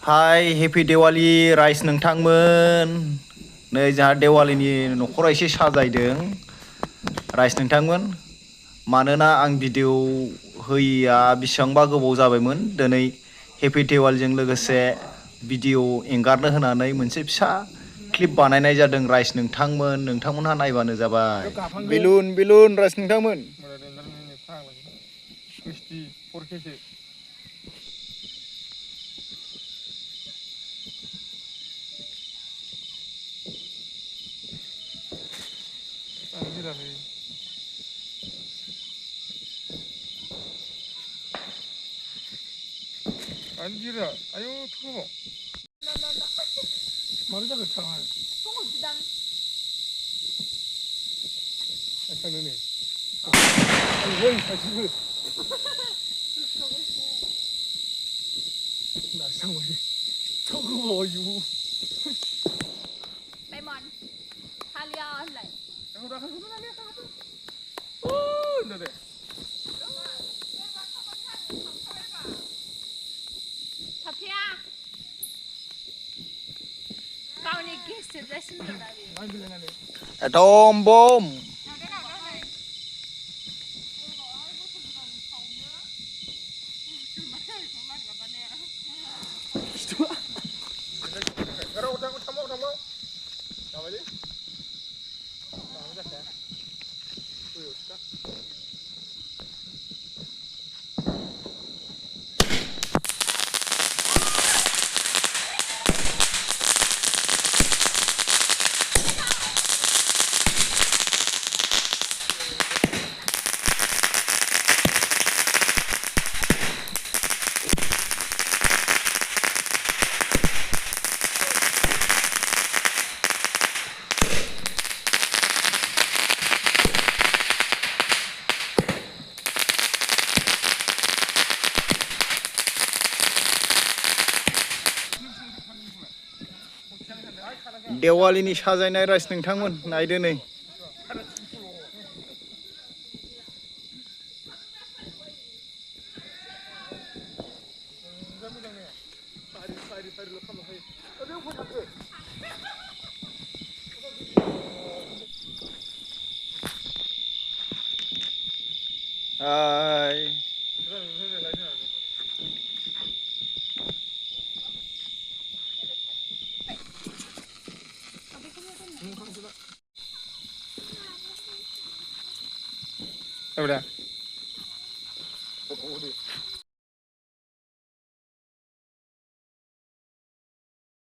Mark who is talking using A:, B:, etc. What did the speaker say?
A: हाय happy Diwali rice नोंथांमोन नै जोंहा दिवालीनि न'खरा एसे साजायदों राइस नोंथांमोन मानोना आं भिडिअ होयैया बेसेबांबा गोबाव जाबायमोन दिनै हेपि दिवालीजों लोगोसे भिडिअ एंगारनो होनानै मोनसे फिसा क्लिप बानायनाय जादों राइस नोंथांमोनहा नायबानो जाबाय बेलुन बेलुन राइस नोंथांमोन
B: Anjira, ayo tunggu. Mana jaga tangan? Tunggu sedang. Akan ini. Woi, kasih. Nah, sama ini. Tunggu ayo.
C: Lemon. Kalian lah.
B: Yang udah kasih mana dia? Oh, dah deh.
C: Tapia. Kau ni guest suggestion tadi.
B: Ambil yang ini.
A: Atom bom
B: Kalau udah tamu. Apa ini? Tamu dah ya. Uyuh, sudah.
A: दिवालीनि साजायनाय rice नोंथांमोन नायदो नै हाय
B: Udah.